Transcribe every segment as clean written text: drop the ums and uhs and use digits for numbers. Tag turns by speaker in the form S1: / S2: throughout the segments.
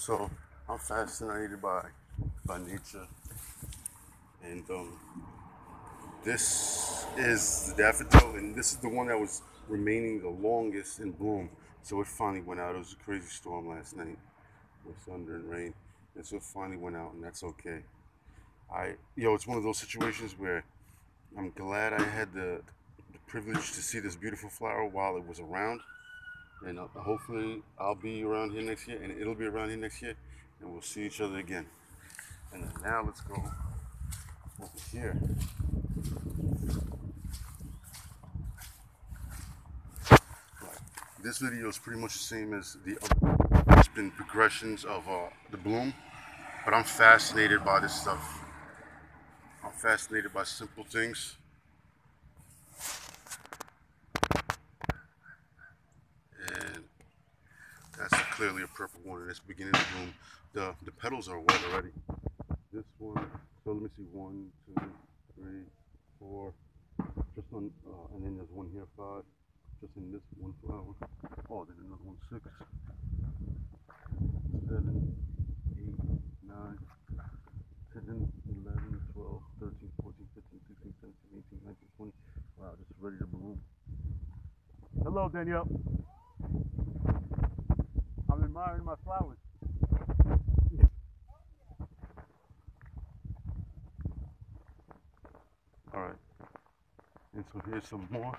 S1: So I'm fascinated by nature, and this is the daffodil, and this is the one that was remaining the longest in bloom. So it finally went out. It was a crazy storm last night with thunder and rain, and so it finally went out, and that's okay. It's one of those situations where I'm glad I had the privilege to see this beautiful flower while it was around, and hopefully I'll be around here next year, and it'll be around here next year, and we'll see each other again. And now let's go over here. Right. This video is pretty much the same as the other. It's been progressions of the bloom, but I'm fascinated by this stuff. I'm fascinated by simple things. And that's clearly a purple one, and it's beginning to bloom. The petals are wet already. This one, so let me see, 1, 2, 3, 4, just on, and then there's one here, 5, just in this one flower. Oh, then another one, 6, 7, 8, 9, 10, 11, 12, 13, 14, 15, 16, 17, 18, 19, 20. Wow, just ready to bloom. Hello, Danielle. I'm admiring my flowers. All right, and so here's some more.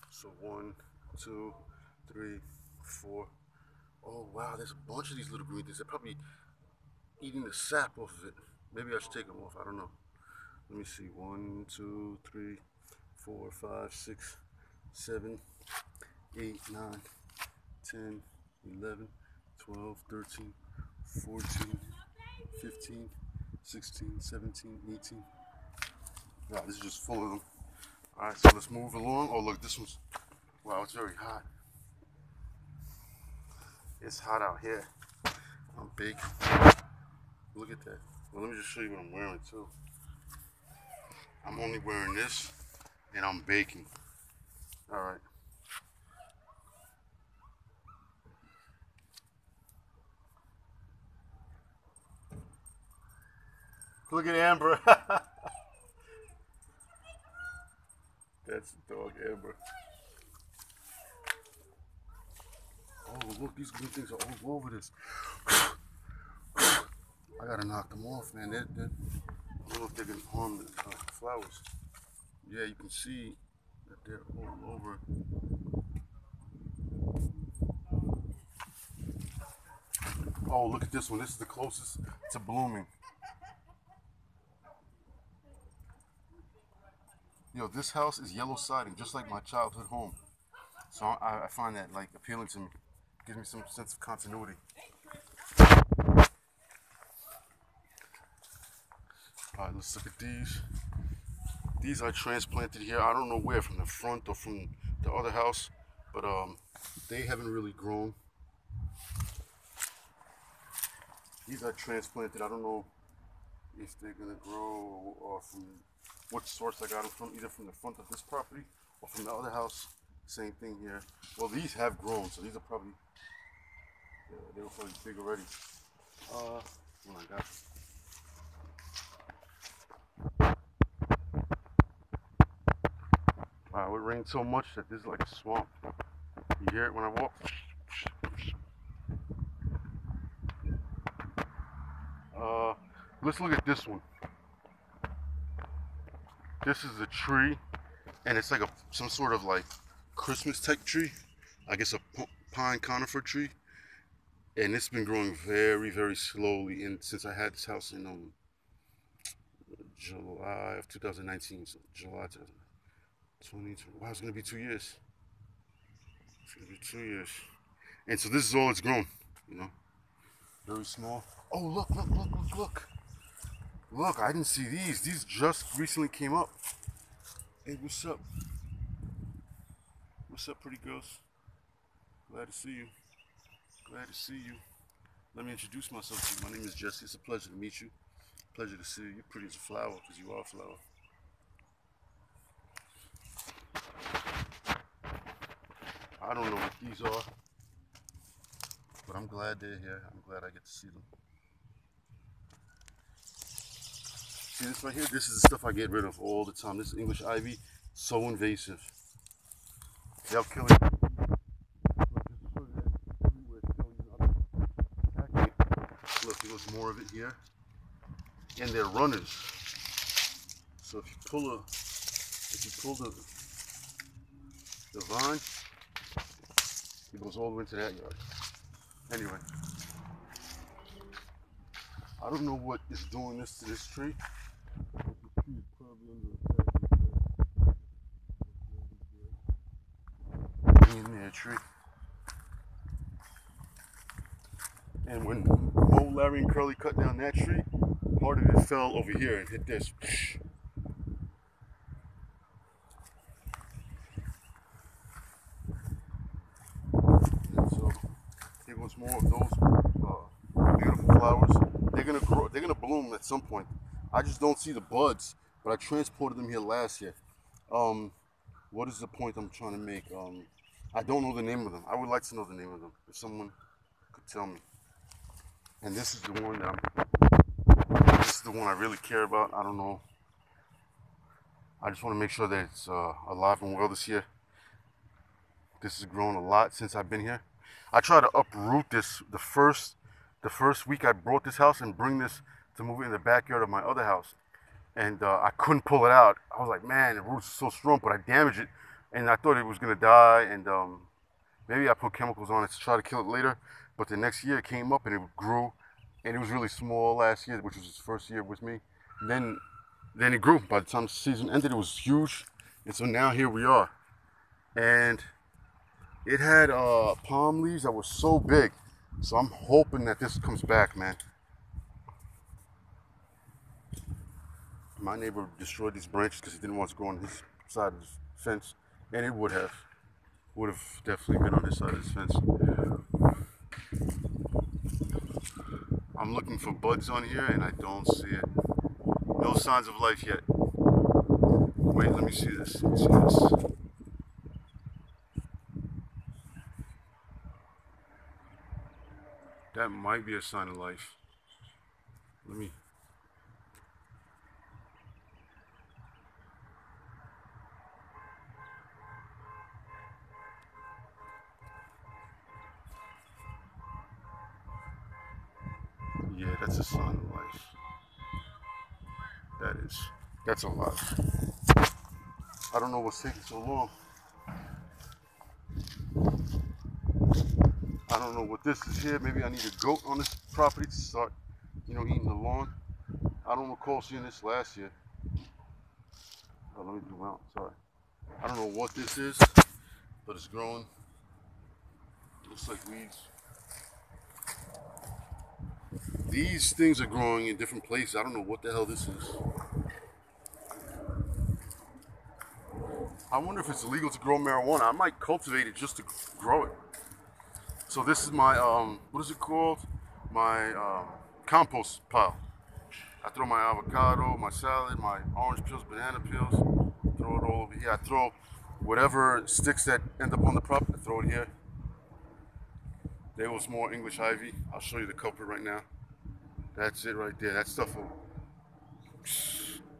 S1: So 1, 2, 3, 4. Oh wow, there's a bunch of these little green things. They're probably eating the sap off of it. Maybe I should take them off. I don't know. Let me see. 1, 2, 3, 4, 5, 6, 7, 8, 9, 10, 11, 12, 13, 14, 15, 16, 17, 18. Wow, this is just full of them. All right, so let's move along. Oh, look, this one's, wow, it's very hot. It's hot out here. I'm baking. Look at that. Well, let me just show you what I'm wearing, too. I'm only wearing this, and I'm baking. All right. Look at Amber. That's the dog, Amber. Oh, look, these green things are all over this. I gotta knock them off, man. I don't know if they're gonna harm the flowers. Yeah, you can see that they're all over. Oh, look at this one. This is the closest to blooming. This house is yellow siding, just like my childhood home. So I find that like appealing to me. Gives me some sense of continuity. All right, let's look at these. These are transplanted here. I don't know where, from the front or from the other house, but they haven't really grown. These are transplanted. I don't know if they're gonna grow or from what source I got them from, either from the front of this property or from the other house. Same thing here. Well, these have grown, so these are probably, they were probably big already. What I got. Wow, it rained so much that this is like a swamp. You hear it when I walk? Let's look at this one. This is a tree, and it's like some sort of like Christmas type tree. I guess a pine conifer tree, and it's been growing very, very slowly. And since I had this house in July of 2019, so July 2020, wow, it's gonna be 2 years. It's gonna be 2 years, and so this is all it's grown. Very small. Oh, look, look, look, look, look. Look, I didn't see these. These just recently came up. Hey, what's up? What's up, pretty girls? Glad to see you. Glad to see you. Let me introduce myself to you. My name is Jesse. It's a pleasure to meet you. Pleasure to see you. You're pretty as a flower, because you are a flower. I don't know what these are, but I'm glad they're here. I'm glad I get to see them. See this right here? This is the stuff I get rid of all the time. This is English ivy. So invasive. They'll kill you. Look, there's more of it here. And they're runners. So if you pull the vine, it goes all the way into that yard. Anyway, I don't know what is doing this to this tree. The tree is probably under attack. In there, tree. And when Bo, Larry, and Curly cut down that tree, part of it fell over here and hit this. And so here goes more of those beautiful flowers. They're gonna grow. They're gonna bloom at some point. I just don't see the buds, but I transported them here last year. What is the point I'm trying to make? I don't know the name of them. I would like to know the name of them if someone could tell me. And this is the one that this is the one I really care about. I don't know. I just want to make sure that it's alive and well this year. This has grown a lot since I've been here. I tried to uproot this the first week I bought this house and bring this to move it in the backyard of my other house. And I couldn't pull it out. I was like, man, the roots are so strong, but I damaged it. And I thought it was gonna die, and maybe I put chemicals on it to try to kill it later. But the next year it came up and it grew, and it was really small last year, which was its first year with me. And then it grew. By the time the season ended, it was huge, and so now here we are. And it had palm leaves that were so big, so I'm hoping that this comes back, man. My neighbor destroyed these branches because he didn't want to go on his side of the fence, and it would have definitely been on his side of the fence. I'm looking for buds on here and I don't see it. No signs of life yet. Wait, let me see this. Let me see this. That might be a sign of life. Let me. Yeah, that's a sign of life. That's a lot. I don't know what's taking so long. I don't know what this is here. Maybe I need a goat on this property to start, eating the lawn. I don't recall seeing this last year. Oh, let me zoom out. Sorry. I don't know what this is, but it's growing. Looks like weeds. These things are growing in different places. I don't know what the hell this is. I wonder if it's illegal to grow marijuana. I might cultivate it just to grow it. So this is my, what is it called? My compost pile. I throw my avocado, my salad, my orange peels, banana peels, throw it all over here. I throw whatever sticks that end up on the property, I throw it here. There was more English ivy. I'll show you the culprit right now. That's it right there. That stuff,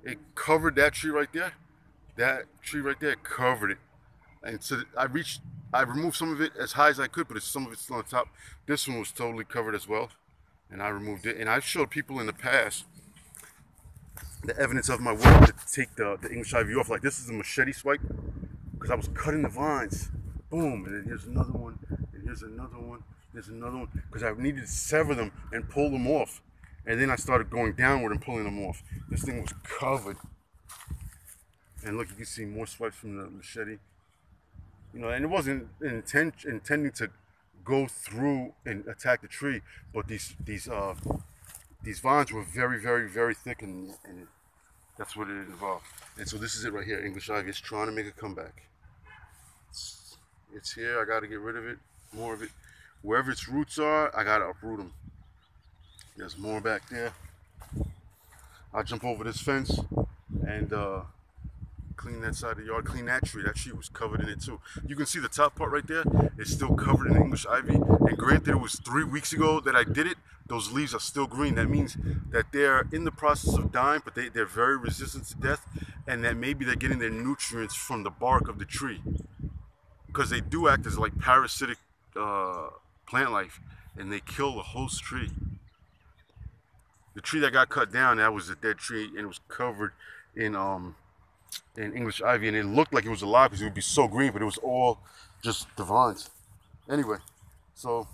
S1: it covered that tree right there. That tree right there covered it. And so I removed some of it as high as I could, but some of it's still on top. This one was totally covered as well. And I removed it. And I've showed people in the past the evidence of my work to take the English ivy off. Like this is a machete swipe, because I was cutting the vines. Boom, and then here's another one, and here's another one, there's another one, because I needed to sever them and pull them off. And then I started going downward and pulling them off. This thing was covered. And look, you can see more swipes from the machete. And it wasn't intending to go through and attack the tree, but these vines were very, very, very thick, and that's what it involved. And so this is it right here. English ivy is trying to make a comeback. It's here. I got to get rid of it, more of it. Wherever its roots are, I got to uproot them. There's more back there. I'll jump over this fence and clean that side of the yard, clean that tree. That tree was covered in it too. You can see the top part right there is still covered in English ivy. And granted, it was 3 weeks ago that I did it. Those leaves are still green. That means that they're in the process of dying, but they're very resistant to death, and that maybe they're getting their nutrients from the bark of the tree, because they do act as like parasitic plant life, and they kill the host tree. The tree that got cut down, that was a dead tree, and it was covered in English ivy, and it looked like it was alive because it would be so green, but it was all just the vines. Anyway, so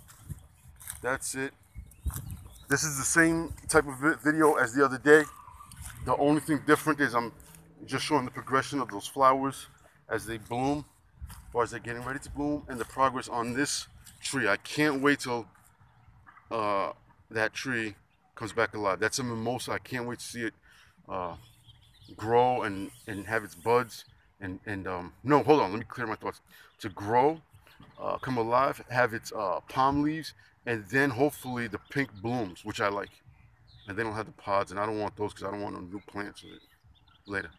S1: that's it. This is the same type of video as the other day. The only thing different is I'm just showing the progression of those flowers as they bloom, as far as they're getting ready to bloom, and the progress on this tree. I can't wait till that tree comes back alive. That's a mimosa. I can't wait to see it grow and have its buds and no, hold on, let me clear my thoughts. To grow, come alive, have its palm leaves, and then hopefully the pink blooms, which I like. And they don't have the pods, and I don't want those because I don't want no new plants with it. Later.